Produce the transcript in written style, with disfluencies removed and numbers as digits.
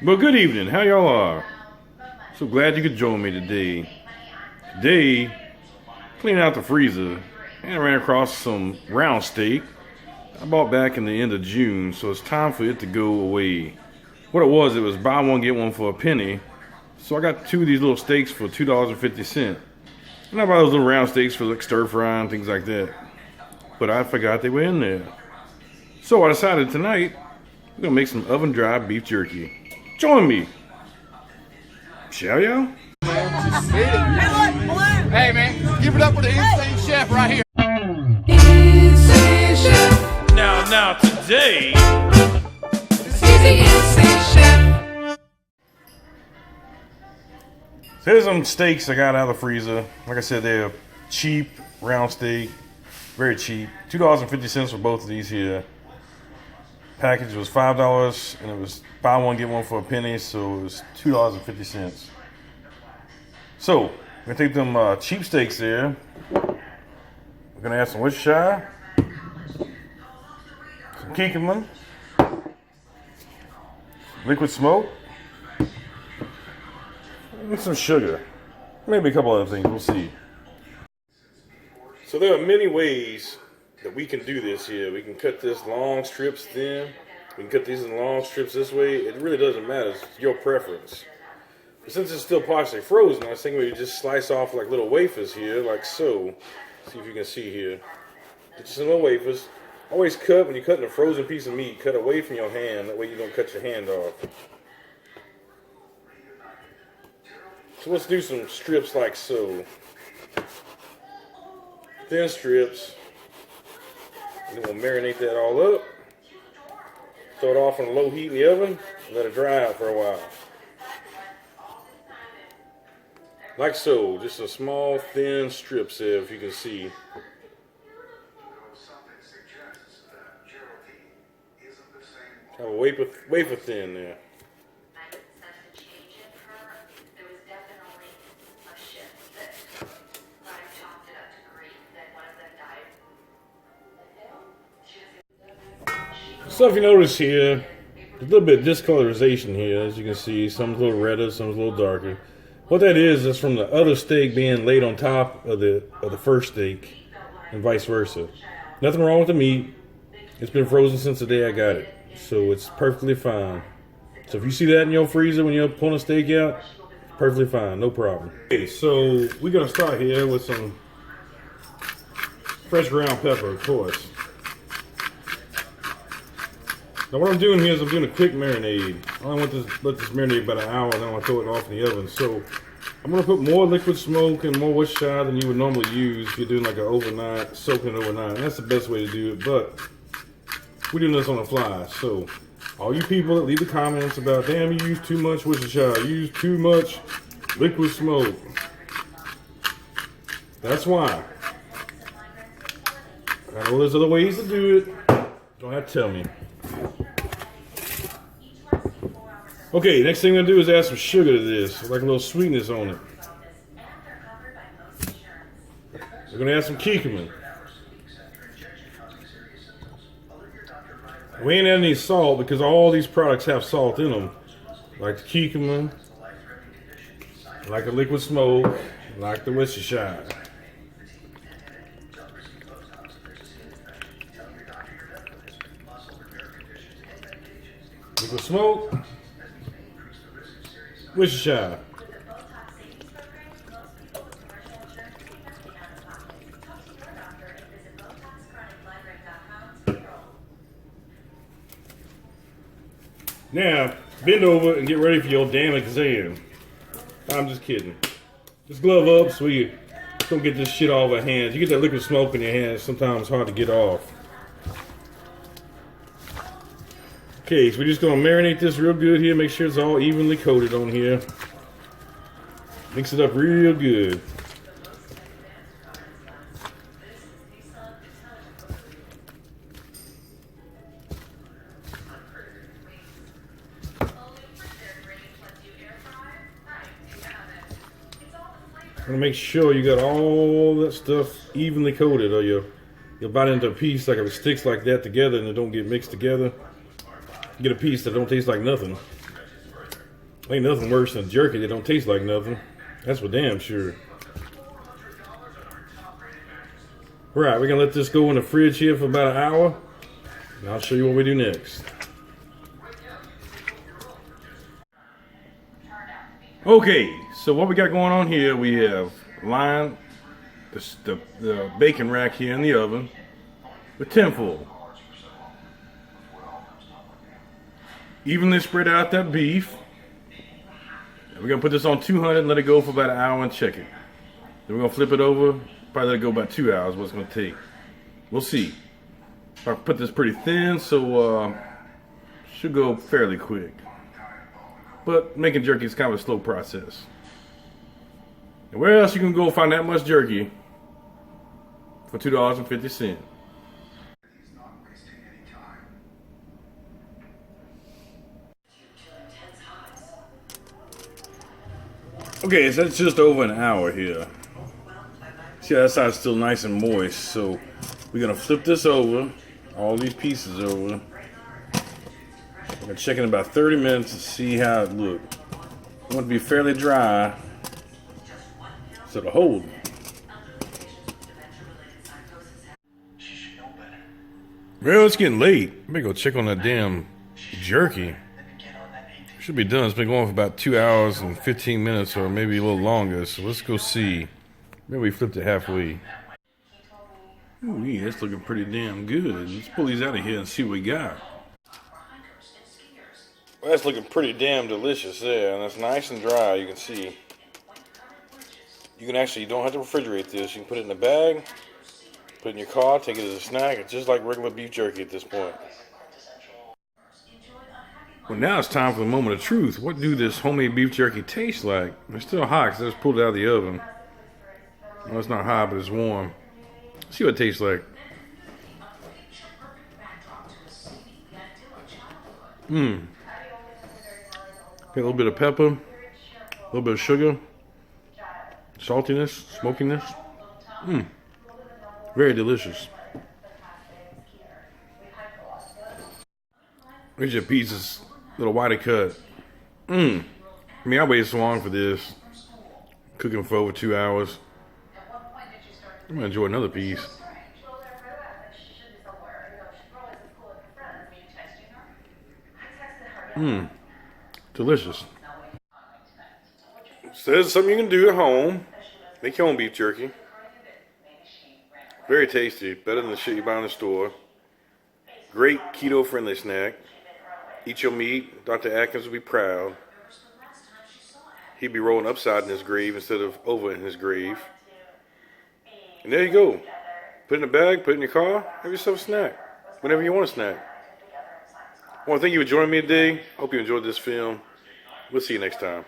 Well, good evening. How y'all are? So glad you could join me today. Today, cleaning out the freezer and I ran across some round steak I bought back in the end of June, so it's time for it to go away. What it was buy one, get one for a penny. So I got two of these little steaks for $2.50. And I bought those little round steaks for like stir fry and things like that. But I forgot they were in there. So I decided tonight, we're gonna make some oven dry beef jerky. Join me. Shall y'all? Hey man, give it up for the insane chef right here. Insane chef. Now today. He's the insane chef. So here's some steaks I got out of the freezer. Like I said, they're cheap, round steak, very cheap. $2.50 for both of these here. Package was $5 and it was buy one, get one for a penny, so it was $2.50. So, we're gonna take them cheap steaks there. We're gonna add some Worcestershire, some cumin, liquid smoke, and some sugar. Maybe a couple other things, we'll see. So there are many ways that we can do this here. We can cut this long strips thin. We can cut these in long strips this way. It really doesn't matter. It's your preference. But since it's still partially frozen, I was thinking we would just slice off like little wafers here, like so. See if you can see here. Just some little wafers. Always cut, when you're cutting a frozen piece of meat, cut away from your hand. That way you don't cut your hand off. So let's do some strips like so. Thin strips. And then we'll marinate that all up. Throw it off on a low heat in the oven and let it dry out for a while. Like so, just some small thin strips there if you can see. Have a wafer thin there. So if you notice here, there's a little bit of discolorization here, as you can see. Some's a little redder, some's a little darker. What that is from the other steak being laid on top of the first steak, and vice versa. Nothing wrong with the meat. It's been frozen since the day I got it, so it's perfectly fine. So if you see that in your freezer when you're pulling a steak out, perfectly fine, no problem. Okay, so we're gonna start here with some fresh ground pepper, of course. Now what I'm doing here is I'm doing a quick marinade. I only want to let this marinate about an hour, then I'm gonna throw it off in the oven. So I'm gonna put more liquid smoke and more Worcestershire than you would normally use if you're doing like an overnight, soaking it overnight. That's the best way to do it, but we're doing this on the fly. So all you people that leave the comments about, damn, you use too much Worcestershire, you use too much liquid smoke. That's why. I know there's other ways to do it. Don't have to tell me. Okay, next thing I'm gonna do is add some sugar to this, like a little sweetness on it. We're gonna add some cumin. We ain't adding any salt because all these products have salt in them, like the cumin, like the liquid smoke, like the Worcestershire. Liquid smoke. Worcestershire. Now, bend over and get ready for your damn exam. I'm just kidding. Just glove up so you don't get this shit all over your hands. You get that liquid smoke in your hands, sometimes it's hard to get off. Okay, so we're just gonna marinate this real good here, make sure it's all evenly coated on here. Mix it up real good. I'm gonna make sure you got all that stuff evenly coated, or you'll bite into a piece like if it sticks like that together and it don't get mixed together. You get a piece that don't taste like nothing. Ain't nothing worse than jerky that don't taste like nothing. That's for damn sure. Right, we're gonna let this go in the fridge here for about an hour, and I'll show you what we do next. Okay, so what we got going on here, we have lined the bacon rack here in the oven with tinfoil. Evenly spread out that beef. We're gonna put this on 200 and let it go for about an hour and check it. Then we're gonna flip it over, probably let it go about 2 hours, what it's gonna take. We'll see. I put this pretty thin, so should go fairly quick. But making jerky is kind of a slow process. And where else you can go find that much jerky for $2.50? Okay, so that's just over an hour here. See, that side's still nice and moist, so we're gonna flip this over, all these pieces over. I'm gonna check in about 30 minutes to see how it looks. I want it to be fairly dry, so to hold. Well, it's getting late. I better go check on that damn jerky. Should be done. It's been going for about 2 hours and 15 minutes, or maybe a little longer. So let's go see. Maybe we flipped it halfway. Ooh, yeah, that's looking pretty damn good. Let's pull these out of here and see what we got. Well, that's looking pretty damn delicious there, and it's nice and dry. You can see. You don't have to refrigerate this. You can put it in a bag, put it in your car, take it as a snack. It's just like regular beef jerky at this point. Well, now it's time for the moment of truth. What do this homemade beef jerky taste like? It's still hot because I just pulled it out of the oven. Well, it's not hot, but it's warm. Let's see what it tastes like. Got a little bit of pepper, a little bit of sugar, saltiness, smokiness. Very delicious. Here's your pieces, little whiter cut. I mean, I waited so long for this. Cooking for over 2 hours. I'm gonna enjoy another piece. Delicious. So this is something you can do at home. Make your own beef jerky. Very tasty, better than the shit you buy in the store. Great keto friendly snack. Eat your meat. Dr. Atkins will be proud. He'd be rolling upside in his grave instead of over in his grave. And there you go. Put it in a bag, put it in your car, have yourself a snack. Whenever you want a snack. I want to thank you for joining me today. Hope you enjoyed this film. We'll see you next time.